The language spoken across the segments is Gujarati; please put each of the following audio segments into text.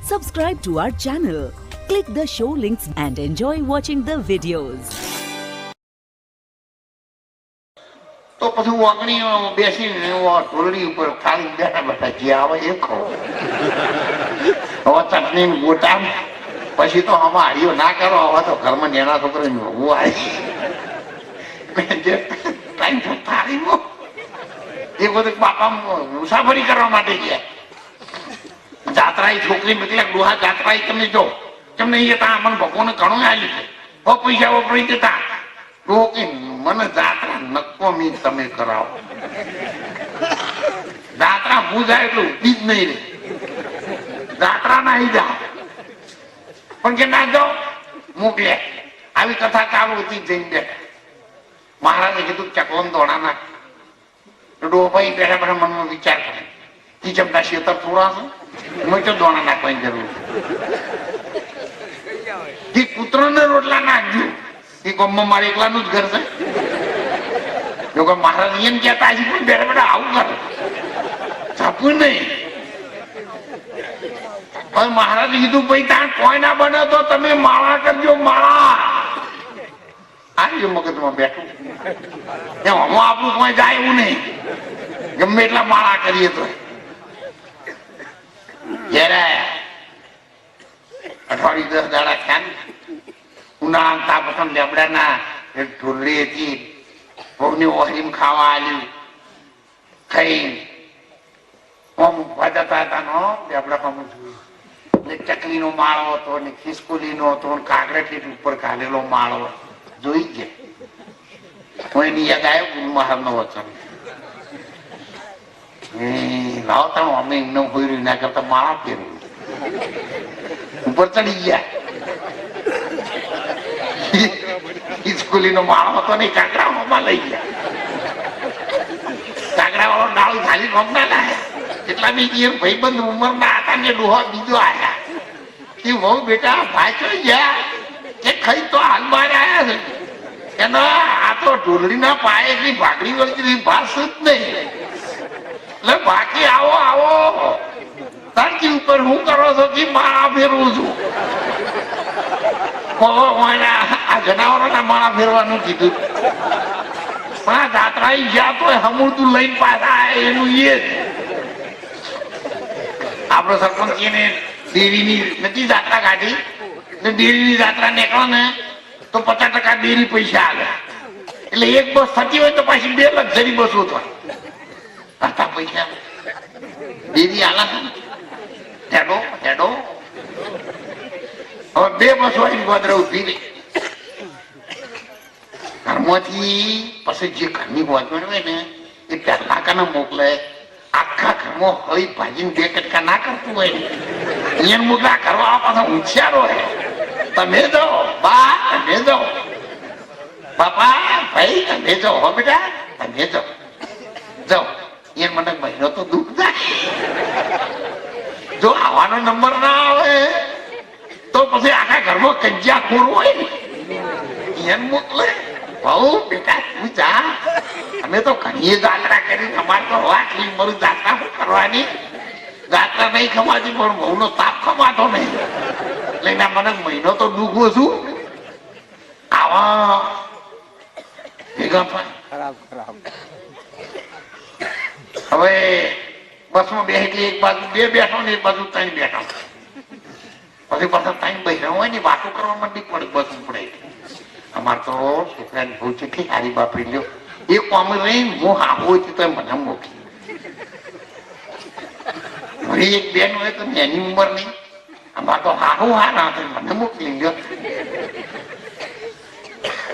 Subscribe to our channel, click the show links and enjoy watching the videos. તો પછી વાગણી બેસીને ઢોલડી ઉપર થાળી બેઠા બેઠા જે આવે એ ખાવ. હવે ચટણી ગોટા પછી તો આમાં હાડીઓ ના કરો. હવે તો ઘરમાં નેના છોકરા હું આવી જે ટાઈમ થાળીમાં એ બધું બાપા મુસાફરી કરવા માટે ગયા. જાત્રા છોકરી મોકલ્યા ડોહા જાત્રા તમે જો તમને એ ત્યાં અમને ભગવાને ઘણું આવ્યું છે. પૈસા વપરાઈ જતા રોકી મને જાત્રા નક્કોમી તમે કરાવો. જાત્રા હું જાય એટલે ઉભી જ નહીં રે. જાત્રા ના આવી જા પણ કે ના જાઓ મોકલે. આવી કથા ચાલુ હતી જઈને બેઠા. મહારાજે કીધું ચકલન દોડા નાખ. ડોભાઈ બેઠા બેઠા મનમાં વિચાર કરે ઈ ચમતા શેતર થોડા છે મેં તો દોણા નાખવાની જરૂર છે. કૂતરો ને રોટલા નાખજો. એ ગામમાં મારે એકલાનું જ ઘર છે. જો કે મહારાજ એમ કહેતા હજી પણ બેઠા બેઠા આવું કરે છાપું નહીં. પણ મહારાજ કીધું ભાઈ ત્યાં કોઈ ના બને તો તમે માળા કરજો. માળા આવી મગજમાં બેઠું એમ હું આપણું કોઈ જાય એવું નહીં. ગમે એટલા માળા કરીએ તો જયારે અઠવાડિયું 10 દાડા થયા ઉનાળા તાપ હતો લેબડાના ઢોલડી હતી. બહુની ઓહરીમ ખાવા આવ્યું ખાઈ ઓમ ઉભા જતા હતા નો લેબડા ચકલી નો માળો હતો ને ખિસકોલી નો હતો ને કાગડેથી ઉપર કાઢેલો માળો જોઈ ગયા. હું એની યાદ આવ્યો ગુરુ મહારાજ નો વચન લાવતા અમે એમને હોય ના કરતા માળા ફેરવું ઉપર ચડી ગયા. ખિસકોલી નો માળો હતો ને કાગડા લઈ ગયા. કાગડા વાળો ડાળ ખાલી ગમના લાયા. એટલા બી ભાઈબંધ ઉંમર ના હતા ને ડોહા બીજો આયા કે બહુ બેટા ભાચો ગયા કે ખાઈ તો હાલ બહાર આવ્યા છે. એનો આ તો ઢોલડી ના પાયે એટલી ભાગડી વળતી ભાસ જ નહીં. એટલે બાકી આવો આવો તારકી ઉપર હું કરો છો કે માળા ફેરવું છું. આ જનાવરોના માળા ફેરવાનું કીધું પણ આ જાત્રા ગયા તો હમુરતું લઈને પાછા એનું એ જ. આપડો સરપંચ ને ડેરીની નથી જાત્રા કાઢી ને ડેરીની જાત્રા નીકળો ને તો 50% ડેરી પૈસા આવે. એટલે એક બસ થતી હોય તો પાછી 2 લક્ઝરી બસો થાય. આટલા પૈસા ડેરી આલા હેડો હેડો. હવે 2 બસો આવી ગોદરા ઉભી રહી. ઘરમાંથી પછી જે ઘરની ગોદરણ હોય ને એ પહેલા કાને મોકલે. આખા ઘરમાં હળી ભાજીને 2 કટકા ના કરતું હોય ને અહીંયા મોકલા કરવા પાછા હોશિયારો હોય. તમે જાઓ બા તમે જાઓ બાપા ભાઈ તમે જાઓ હો બેટા તમે જાઓ જાઓ. એ મને મહિનો તો દુઃખ થાય. જો આવવાનો નંબર ના આવે તો પછી આખા ઘરમાં કજિયા ખોર હોય ને એને મોકલે. બહુ બેટા તું જા. અમે તો ઘણી જાત્રા કરી. અમારે તો આટલી ઉંમર જાત્રા કરવાની. જાત્રા નહીં ખમાતી પણ બહુ નો તાપ ખમાતો નહીં. એટલે મને મહિનો તો દુઃખો છું. આવા ભેગા ખરાબ ખરાબ. હવે બસમાં બેસી એક બાજુ 2 બેઠો ને એક બાજુ 3 બેઠો. પછી પાછા 3 બહેરા હોય ને વાતો કરવા માંડી પડે બસ ઉપડે. અમારે તો છોકરાની ભૂલ કેટલી સારી બાપરી લ્યો. એ કોમ રહી હું હાવું હોય તો મને મોકલી. વળી એક બેન હોય તો એની ઉંમર નહીં. અમારે તો હારું હારા મને મોકલી લ્યો.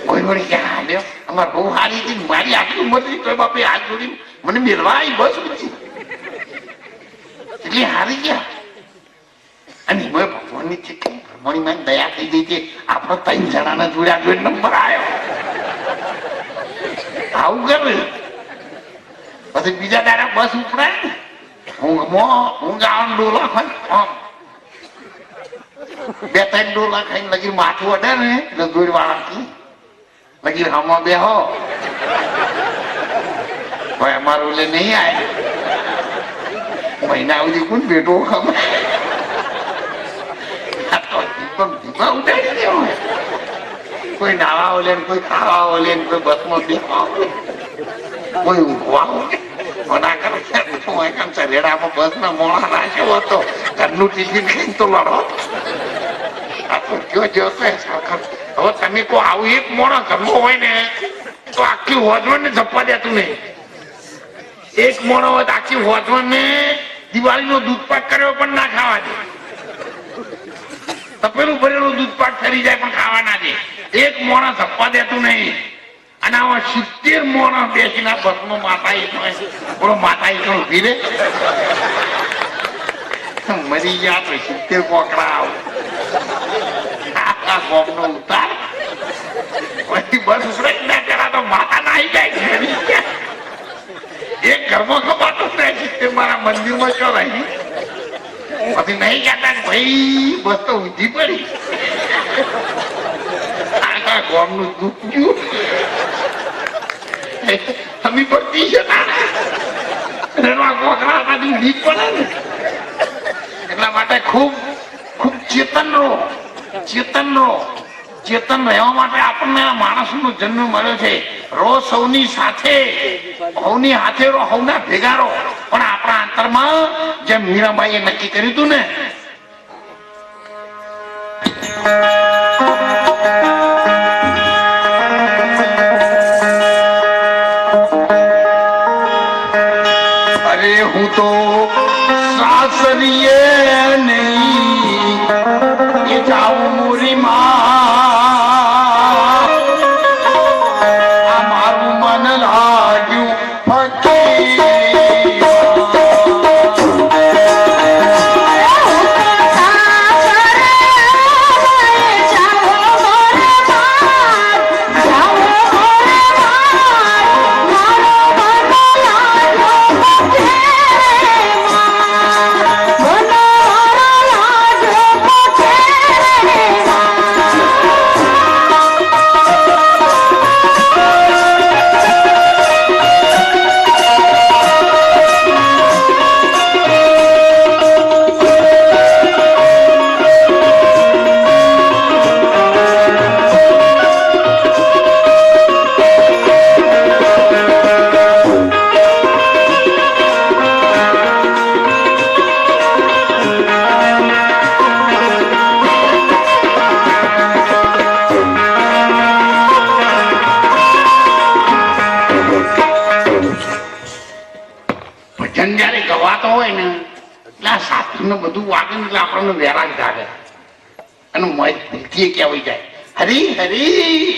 કોઈ વળી કે હા લ્યો અમારે બહુ સારી હતી મારી આટલી ઉંમર હતી તો બાપે હાથ જોડી મને મેળવા આવી બસ બધી એટલી હારી ગયા. અને એમાં ભગવાનની કેટલી ભગવાનની માં દયા થઈ ગઈ છે. આપણે 3 જણાના જોડ્યા જોડે નંબર આવ્યો. આવું કરે પછી બીજા દાડા બસ ઉપડાય ને હું ગાવાનો ડોલા ખાઈ 2-3 ડોલા ખાઈને લગી માથું અડે ને એટલે દોડ વાળા લગી હમો બેહો ભાઈ અમારું એટલે નહીં આવે મહિના સુધી કોણ બેઠો ખબર કોઈ નાવા ઓલે કોઈ ખાવા ઓલે કોઈ બસમાં બેસવા ઓલે કોઈ ઊંઘવા ઓલે મના કરે રેડામાં બસ ના મોડા નાખ્યો હતો ઘરનું ટિફિન ખાઈને તો લડો હવે તમે કોઈ આવું એક મોડા ઘરમાં હોય ને તો આખી હોજવણ ને જપવા દેતું નહીં. એક મોણો હોય આખી હોજવણ ને દિવાળીનો દૂધપાક કર્યો પણ ના ખાવા દે. તપેલું ભરેલું દૂધપાક ઠરી જાય પણ ખાવા ના દે. એક મોણા જપવા દેતું નહીં. અને આવા 70 મોણા બેસીને બસમાં માતા ઉભી રે મરી ગયા તો 70 કોકડા આવ બોમ્બ નો ઉતાર પછી બસ ઉપડે ના કરા તો માતા ના આવી જાય. એક ઘરમાં ખબાતું નહીં મારા મંદિરમાં ચો રહી પછી નહીં કહેતા ભાઈ બસ તો ઊંધી પડી આખા ગોમનું દુઃખ ગયું હમી પડતી છે કોકરા બાજુ દીપ પડે ને એટલા માટે ખૂબ ખૂબ ચેતન રહેવા માટે આપણને આ માણસનો જન્મ મળ્યો છે. રો સૌની સાથે સૌની હાથે રો સૌના ભેગા રહો પણ આપણા અંતરમાં જેમ મીરાબાઈએ નક્કી કર્યું હતું ને અરે હું તો સાસરીએ નહીં એ જાઉં મોરી માં આ મારું મન લાગ્યું ફકી બધું વાગે એટલે આપણને વેરાગ જાગે અને ભૂલથી કહેવાય જાય હરી હરી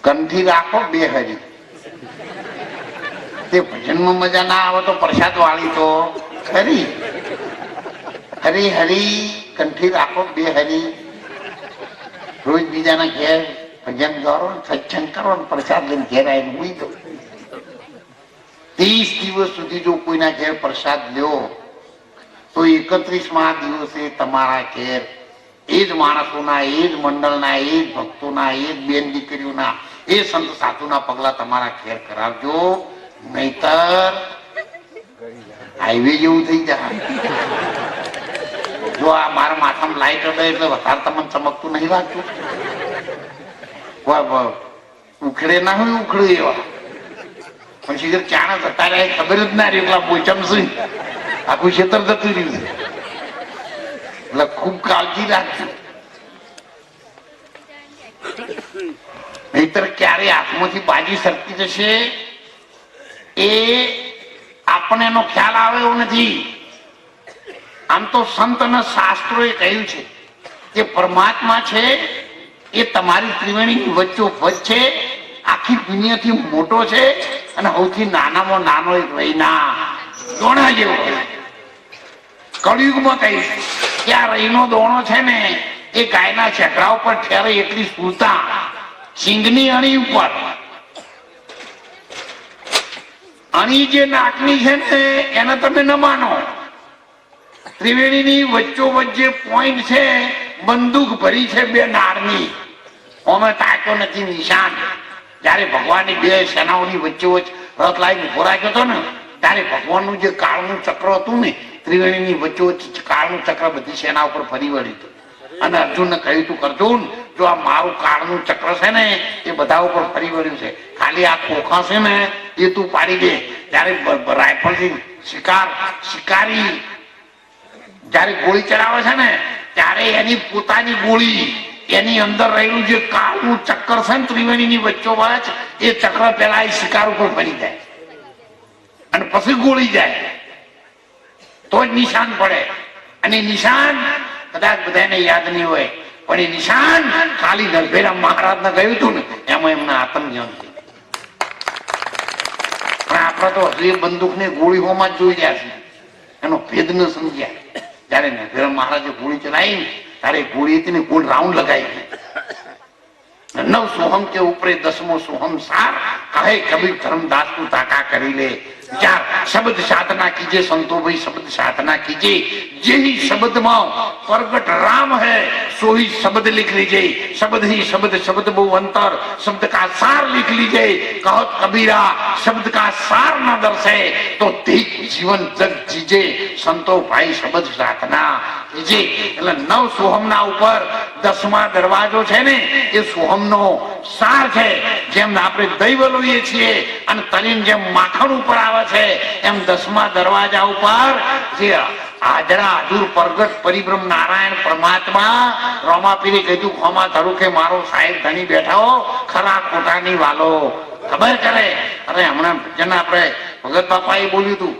કંઠી રાખો બે હરી. તે ભજનમાં મજા ના આવે તો પ્રસાદ વાળી તો ખરી. હરી હરી કંઠી રાખો બે હરી. રોજ બીજાના ઘેર ભજન કરો સત્સંગ કરો પ્રસાદ લઈને ઘેર આવીને મૂકી દો. 30 દિવસ સુધી જો કોઈના ઘેર પ્રસાદ લ્યો તો 31મા દિવસે તમારા ઘેર એ જ માણસોના એ જ મંડળના એ જ ભક્તોના એ જ બેન દીકરીઓના એ સંત સાધુના પગલા તમારા ઘેર કરાવજો. નહીતર હાઈવે જેવું થઈ જાય. જો આ મારા માથામાં લાઈટ અડે એટલે વધારે તમને ચમકતું નહીં લાગતું. ઉખડે ના હોય ઉખડે એવા પછી ક્યાં જતા રહે ખબર જ ના રહી. એટલા પોચમશું આખું ક્ષેત્ર જતું રહ્યું છે. એટલે ખૂબ કાળજી રાખજો. નહીતર ક્યારે હાથમાંથી બાજી સરકી જશે એ આપણને એનો ખ્યાલ આવે એવો નથી. આમ તો સંત અને શાસ્ત્રોએ કહ્યું છે કે પરમાત્મા છે એ તમારી ત્રિવેણીની વચ્ચોવચ્ચ છે. આખી દુનિયાથી મોટો છે અને સૌથી નાનામાં નાનો એક રહીના દોણા જેવો. કળિયુગમાં કહીશ કે આ રહીનો દોણો છે ને એ ગાયના છેકડા ઉપર ઠેરે એટલી સુરતા સિંગની અણી ઉપર. અણી જે નાકની છે ને એને તમે ન માનો. ત્રિવેણીની વચ્ચોવચ્ચ જે પોઈન્ટ છે બંદૂક ભરી છે બે નાળની. અમે તાક્યો નથી નિશાન. જયારે ભગવાનની બે સેનાઓની વચ્ચોવચ્ચ રથ લાવીને ઉભો રાખ્યો હતો ને ત્યારે ભગવાનનું જે કાળનું ચક્ર હતું ને ત્રિવેણીની વચ્ચોવચ્ચ કાળનું ચક્ર બધી સેના ઉપર ફરી વળ્યું હતું. અને અર્જુનને કહ્યું તું, અર્જુન જો આ મારું કાળનું ચક્ર છે ને એ બધા ઉપર ફરી વળ્યું છે, ખાલી આ ખોખા છે ને એ તું પાડી દે. ત્યારે રાઇફલથી શિકારી જયારે ગોળી ચલાવે છે ને ત્યારે એની પોતાની ગોળી એની અંદર રહેલું જે કાળનું ચક્કર છે ને ત્રિવેણીની વચ્ચોવચ એ ચક્ર પેલા એ શિકાર ઉપર ફરી જાય અને પછી ગોળી જાય તો જ નિશાન પડે. અને નિશાન કદાચ બધાને યાદ નહીં હોય પણ એ નિશાન ખાલી નરભેરા મહારાજને ગયું હતું ને એમાં એમના આત્મજ્ઞાન થયું. પણ આપણે તો હજુ એ બંદૂકની ગોળી હોમાં જ જોઈ રહ્યા છીએ, એનો ભેદ ન સમજ્યા. જયારે નરભેરા મહારાજે ગોળી ચલાવી ત્યારે ગોળી હતી ને ગોળ રાઉન્ડ લગાવી. 9 સોહમ के ऊपरे 10मो सोहम सार कहे कबीर धर्मदास को ताका करी ले. विचार शब्द साधना कीजिए संतो भाई, शब्द साधना कीजिए. जे ही शब्द में प्रगट राम है सो ही शब्द लिख लीजिए. शब्द ही शब्द, शब्द बहु अंतर, शब्द का सार लिख लीजिए. कहत कबीरा शब्द का सार न दर्शे तो ठीक जीवन जग जीजे. संतो भाई शब्द साधना कीजिए. એટલે 9 સોહમ ના ઉપર 10મા દરવાજો છે ને એ સોહમ નો સાર છે. જેમ આપણે દૈવ લઈએ છીએ અને તરીને જેમ માખણ ઉપર આવે છે એમ 10મા દરવાજા ઉપર જે હાજરા હજુર પ્રગટ પરિબ્રહ્મ નારાયણ પરમાત્મા રોમાપીરે કીધું ખોમા ધરું કે મારો સાહેબ ધણી બેઠા હો ખરા ખોટાની વાલો ખબર કરે. અરે હમણાં ભજન આપણે ભગત બાપા એ બોલ્યું હતું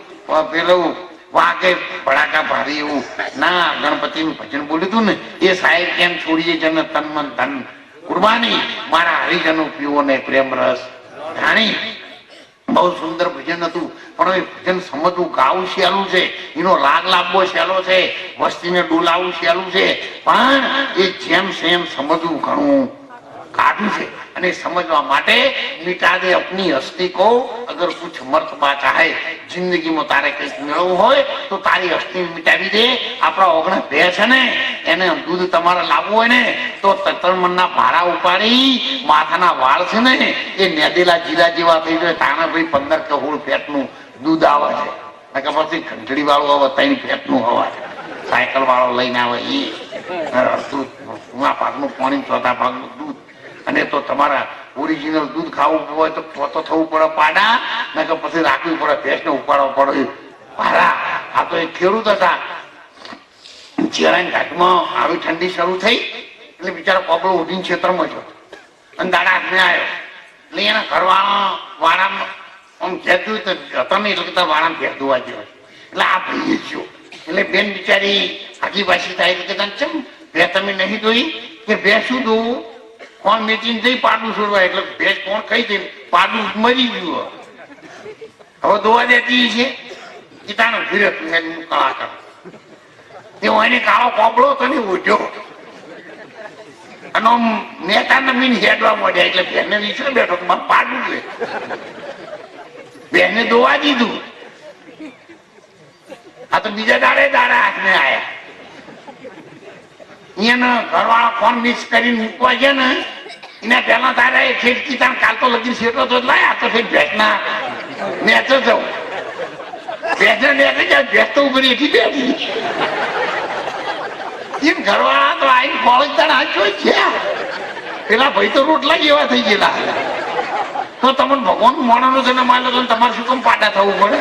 પેલું વાગે ભડાકા ભારી એવું ના ગણપતિ નું ભજન બોલ્યું હતું ને એ સાહેબ કેમ છોડીએ જન તન મન ધન કુરબાની મારા હરિજનો પીવો ને પ્રેમ રસ જાણી. બહુ સુંદર ભજન હતું પણ એ ભજન સમજવું ગાવું સહેલું છે, એનો રાગ લાવવો સહેલો છે, વસ્તીને ડોલાવવું સહેલું છે, પણ એ જેમ સેમ સમજવું ઘણું કાઢું છે. અને સમજવા માટે મિટા દે અપની હસ્તી કો અગર કુછ મર્તબા ચાહે. જિંદગીમાં તારે કંઈક મેળવવું હોય તો તારી હસ્તી મિટાવી દે. આપણા ઓગણા બે છે ને એને દૂધ તમારે લાવવું હોય ને તો તતરમનના ભાડા ઉપાડી માથાના વાળ છે ને એ નેદેલા જીરા જેવા થઈ જાય. તાના ભાઈ 15 કે 16 ફેટનું દૂધ આવે છે કે પછી ઘંટડી વાળું આવે 3 ફેટનું આવે છે. સાયકલ વાળો લઈને આવે એ અડધું ભાગનું પાણી, ચોથા ભાગનું દૂધ. અને તો તમારા ઓરિજિનલ દૂધ ખાવું હોય તો થવું પડે પાડા, ને કે પછી રાખવું પડે ભેંસને ઉપાડવો પડે ભાડા. આ તો એક ખેડૂત હતા, ચેરાની ઘાટમાં આવી ઠંડી શરૂ થઈ એટલે બિચારો પગલો ઉઠીને ખેતરમાં છો અને દાડા હાથને આવ્યો. એટલે એના વાળામાં આમ કહેતું તો હતા નહીં એટલે વાળામાં ભેર ધોવા જેવા. એટલે આ ભાઈ ગયો એટલે બેન બિચારી હાજી પાછી થાય કે ચમ બે તમે નહીં ધોઈ કે બે શું ધોવું, કોણ મેચીને જઈ પાડું છોડવા એટલે ભેંસ કોણ ખાઈ દે પાડું મરી ગયું. હવે ધોવા દેતી છે ગીતાનો ફીરે કલાકાર એને કાળો કોપડો તો નહીં ઉઠ્યો અને નેતા નમીને હેડવા મળ્યા એટલે બેનને નીચે બેઠો તો મારે પાડવું છે. બેનને ધોવા દીધું. આ તો બીજા દાડા હાથને આયા. અહીંયા ઘરવાળા ફોન મિક્સ કરીને મૂકવા છે ને એના પેલા તારા એ ફેટકી તાર કાલ તો લગી શેટો તો લાયા તો ફેર ભેંસના નેચો જવું ભેંસને નેચે જાય ભેંસ તો ઉપર એથી બેઠી એમ ઘરવાળા તો આવીને કોલેજ તાર હાચો છે. પેલા ભાઈ તો રોટલા જેવા થઈ ગયેલા. તો તમને ભગવાન મોણાનું છે ને માની લો તમારે શું કેમ પાટા થવું પડે?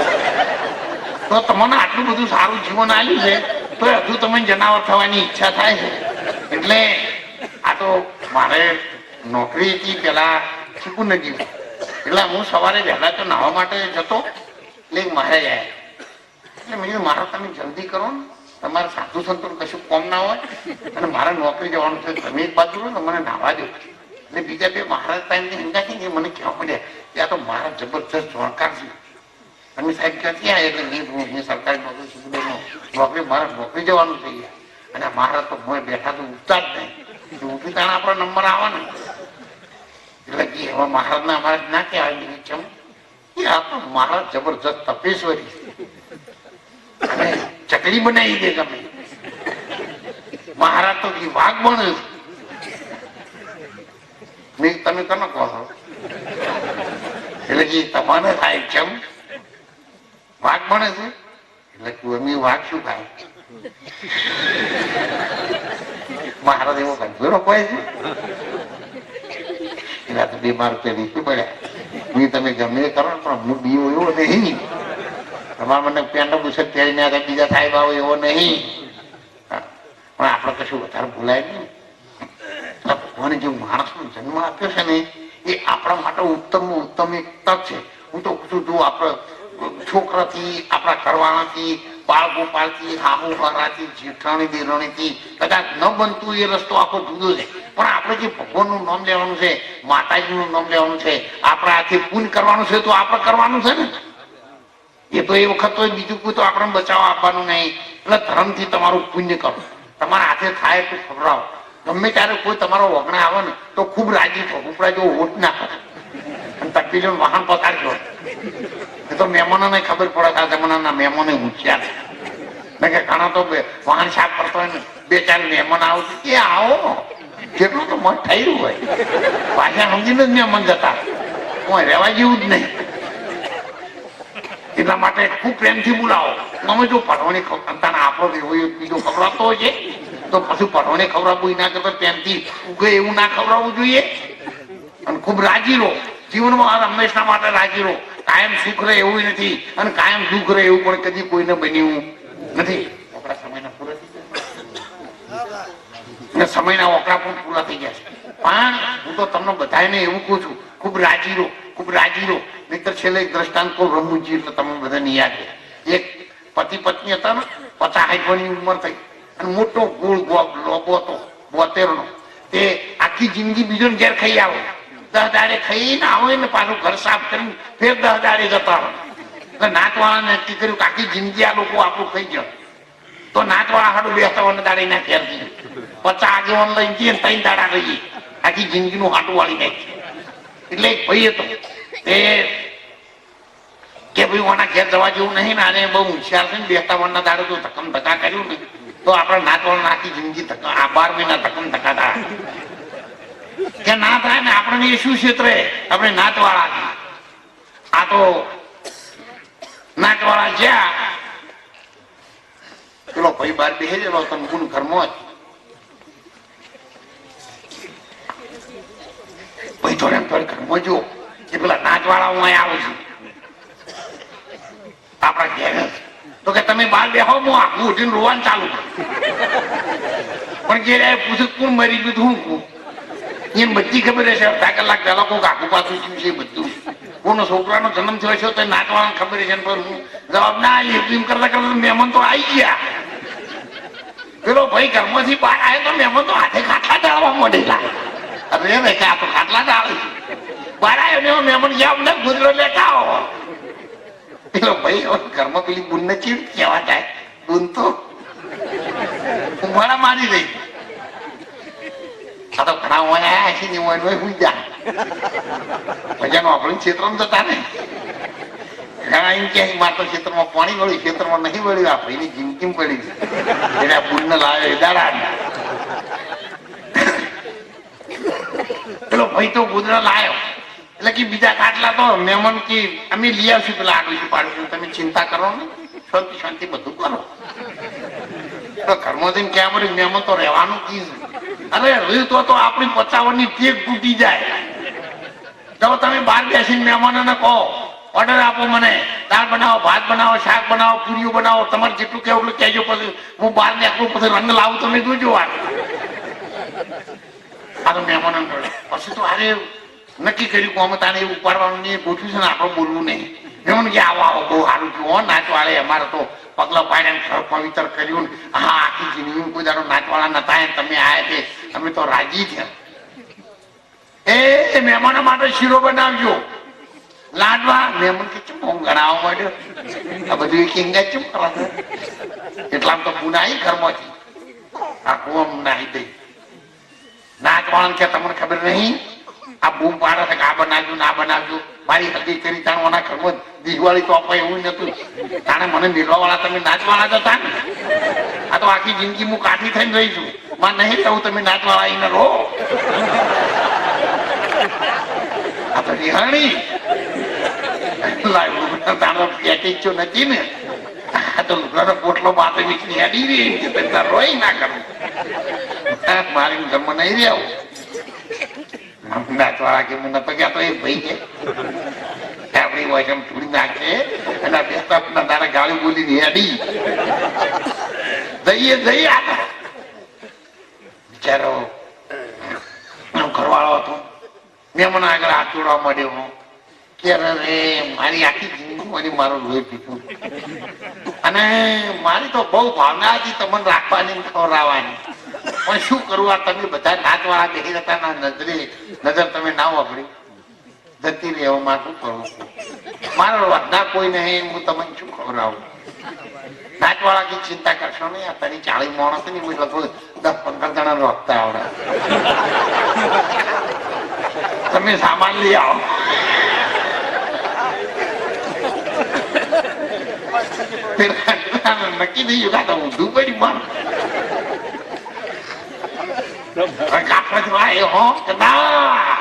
તો તમને આટલું બધું સારું જીવન આવ્યું છે તો હજુ તમે જનાવર થવાની ઈચ્છા થાય છે. એટલે આ તો મારે નોકરી હતી પેલા શીખું નથી એટલે હું સવારે વહેલા તો નાહવા માટે જતો એટલે મારે જાય એટલે મેં કીધું મારે તમે જલ્દી કરો ને તમારે સાધુ સંતો કશું કોમ ના હોય અને મારે નોકરી જવાનું છે તમે એક બાજુ ને મને નાહવા દો. એટલે બીજા બે મહારાજ ટાઈમની હંગાથી મને કહેવા મળ્યા કે આ તો મારા જબરજસ્ત જાણકાર છે. તમે સાહેબ ક્યાંથી આવ્યા એટલે મેં સરકારી નોકરી મારે નોકરી જવાનું થઈ ગયા અને મારા તો હું બેઠા તો ઉઠતા જ નહીં ઉઠી તાણે આપણો નંબર આવે ને એટલે કે હવે મહારાજને અમારે ના કહેવાય કેમ કે આ તો મહારાજ જબરજસ્ત તપેશ્વરી અને ચકલી બનાવી દે ગમે મહારાજ તો વાઘ બને મેં તમે કોને કહો છો એટલે કે તમારે થાય કેમ વાઘ બને છે એટલે અમે વાઘ શું ખાય મારા એવો ગંભીરો કોઈ છે એના તો 2 રૂપિયા નીચે પડ્યા. હું તમે ગમે એ કરો પણ હું બીવો એવો નહીં. તમારા મને પેન્ટ બુશર્ટ પહેરીને આગળ બીજા સાહેબ આવો એવો નહીં. પણ આપણે કશું વધારે ભૂલાય નહીં. ભગવાને જે માણસનો જન્મ આપ્યો છે ને એ આપણા માટે ઉત્તમ એક તક છે. હું તો પૂછું છું આપણે છોકરાથી, આપણા કરવાનાથી, બાળગોપાલથી, હામુહારાથી, જેઠાણી દેરાણીથી કદાચ ન બનતું એ રસ્તો આખો જુદો છે. પણ આપણે જે ભગવાનનું નામ લેવાનું છે, માતાજીનું નામ લેવાનું છે, આપણા હાથે પુણ્ય કરવાનું છે તો આપણે કરવાનું છે ને. એ તો એ વખત તો બીજું કોઈ તો આપણે બચાવ આપવાનું નહીં. એટલે ધર્મથી તમારું પુણ્ય કરો. તમારા હાથે થાય તો ખવડાવો. ગમે ત્યારે કોઈ તમારો વગણા આવે ને તો ખૂબ રાજી થો. ઉપરા જો હોટ ના કરે અને તકલીફ વાહન પતાડજો. એ તો મહેમાનોને ખબર પડે કે આ જમાનાના મહેમાનો હોશિયાર છે. કે ઘણા તો વાહન સાફ કરતો હોય ને 2-4 મહેમાન આવો એ આવો કેટલું તો મત થયું હોય. પાછા સમજીને જ મહેમાન જતા કોઈ રહેવા જેવું જ નહીં. એટલા માટે ખૂબ પ્રેમથી બોલાવો. અમે જો પડવાની ખવડાવતા આપણો બીજો ખવડાવતો હોય છે તો પછી પડવાની ખવડાવવું ના કરતા પ્રેમથી ઉગે એવું ના ખવડાવવું જોઈએ. અને ખૂબ રાજી રહો. જીવનમાં હંમેશા માટે રાજી રહો. કાયમ સુખ રહે એવું નથી અને કાયમ દુઃખ રહે એવું પણ કદી કોઈને બન્યું નથી. આપણા સમયના પૂરા થઈ ગયા, સમયના ઓકળા પણ પૂરા થઈ ગયા છે. પણ હું તો તમને બધાને એવું કહું છું, ખૂબ રાજી રહો, ખૂબ રાજી રહો. નહીતર છેલ્લે એક દ્રષ્ટાંત કહું રમૂજી એટલે તમને બધાને યાદ છે. એક પતિ પત્ની હતા ને, 50 વર્ષની ઉંમર થઈ અને મોટો ગોળ લોબો હતો 72 નો. તે આખી જિંદગી બીજો ઘેર ખાઈ આવો. 10 દાડે ખાઈને આવો ને પાછું ઘર સાફ કરીને ફેર 10 દાડે જતા રહો. એટલે નાતવાળાને નક્કી કર્યું કે આખી જિંદગી આ લોકો આપણું ખાઈ ગયો તો નાતવાળા હાડું 2 દાડે ના ઘેર જઈએ. 50 આગેવાન લઈને જઈએ 3 દાડા રહીએ. આખી જિંદગીનું હાટું વાળી નાખીએ. એટલે એક ભાઈ હતો કે ભાઈ ઓના ઘેર જવા જેવું નહીં ને આને બહુ હોશિયાર છે ને 2 દાડે જો ધક્કમ ધક્કા કર્યું ને તો આપણા નાતવાળા આખી જિંદગી આ 12 મહિના ધક્કમ ધક્કા થાય કે ના થાય ને. આપણને એ શું ક્ષેત્ર આપણે નાતવાળા. આ તો નાતવાળા જ્યાં પેલો ભાઈ બહાર બેસેલો તમે ગુણ ઘરમાં જ ભાઈ થોડે ઘરમાં જો કે પેલા નાચવાળા હું અહીં આવું છું આપણા ઘેર. તો કે તમે બહાર બેહો હું આખું ઉઠીને રોવાનું ચાલુ પણ જે પૂછ્યું કોણ મરી ગયું હું એને બધી ખબર હશે. 2 કલાક પહેલા કોઈક આખું પાછું થયું છે બધું. કોનો છોકરાનો જન્મ થયો છે તો નાચવાળાને ખબર છે પણ હું જવાબ ના એમ કરતા કરતા મહેમાન તો આવી ગયા. પેલો ભાઈ ઘરમાંથી બહાર આવ્યો તો મહેમાન તો હાથે ખાટલા ચાલવા માંડેલા. અરે ભાઈ કે આ તો ખાટલા ચાલે છે. બહાર આવ્યો ને મહેમાન ગયા અમને ગુજરો લેતા આવો. પેલો ભાઈ ઘરમાં પેલી બુનને ચીડ કહેવા જાય. બુન તો ઉંઘાડા મારી રહી. આ તો ઘણા હોય છે ને હોય હું જા ભજન આપણે ક્ષેત્રમાં જતા ને ઘણા એમ કે માત્ર ક્ષેત્રમાં પાણી વળ્યું, ક્ષેત્રમાં નહીં વળ્યું. આપણે એની જિંદગી પડી એને બુનને લાવ્યો દાડા. પેલો ભાઈ તો ગુજરા લાયો એટલે કે બીજા ખાટલા તો મહેમાન કે અમે લઈ આવશું પેલા આડું પાડું તમે ચિંતા કરો ને શાંતિ શાંતિ બધું કરો. તો ઘરમાં જઈને ક્યાં પડે મહેમાન તો રહેવાનું કીધું. અરે રહ્યું તો આપણી 55 ની ટેક તૂટી જાય. તો તમે બહાર બેસીને મહેમાનોને કહો ઓર્ડર આપો, મને દાળ બનાવો, ભાત બનાવો, શાક બનાવો, પૂરીઓ બનાવો, તમારે જેટલું કહેવું એટલું કહેજો. પછી હું બહાર ને આટલું પછી રંગ લાવું તમે જોજો. આ તો મહેમાનો પછી તો અરે નક્કી કર્યું કે અમે તારે એવું ઉપાડવાનું નહીં, ગોઠવ્યું છે ને આપણે બોલવું નહીં. મહેમાન કે આવો આવો બહુ સારું થયું નાચવાળે અમારે તો પગલા પાડ્યા ઘર પવિત્ર કર્યું ને હા આખી જિંદગી કોઈ દાડો નાચવાળા નતા તમે આયા તે અમે તો રાજી થયા. એ મહેમાનો માટે શીરો બનાવજો, લાડવા. મહેમાન કે ચમ ગણાવવા માંડ્યો આ બધું કિંગા ચમ કરવા એટલામાં તો પુના ઘરમાંથી આખું નાહી દઈ. નાચવાળા કે તમને ખબર નહીં આ બૂમ પાડે છે કે આ બનાવજો ના બનાવજો. મારી હલ્દી કરી તાણવાના ઘરમાં દિવાળી તો અપાય એવું નતું. તાણે મને મેળવા વાળા તમે નાચવાળા જતા ને. આ તો આખી જિંદગી હું કાઠી થઈને રહી છું. માં નહીં કહું તમે નાચવાળા આવીને રહો. આ તો રિહાણી નથી ને આ તો લુગડાનો પોટલો બાતે નીકળી અડી રહી રોય ના કરું. મારી જન્મ નહીં રહ્યો નાચવાળા કે મને તો ક્યાં તો એ ભાઈ છે આપણી હોય એમ થોડી નાખે અને બેસતા તારા ગાળી બોલી હેડી જઈએ આપણે બિચારો ઘરવાળો હતો મેં મને આગળ હાથ જોડવા માંડ્યો હું કે રે મારી આખી જિંદગી મારું લોહી પીધું અને મારી તો બહુ ભાવના હતી તમને રાખવાની ખવડાવવાની પણ શું કરવું આ તમે બધા નાચવાળા બેસી હતા નજર તમે ના વાપરી જતી રહે હવે મારે શું કરવું મારો વધના કોઈ નહીં હું તમને શું ખવડાવું નાચવાળા की चिंता करशो नहीं तारी 40 माणस नहीं मुझे लगभग 10-15 जणा रोकता आवड़े તમે સામાન લઈ આવો નક્કી થઈ ગયું તો ઊંધું પડી માર કાપડ હો કે ના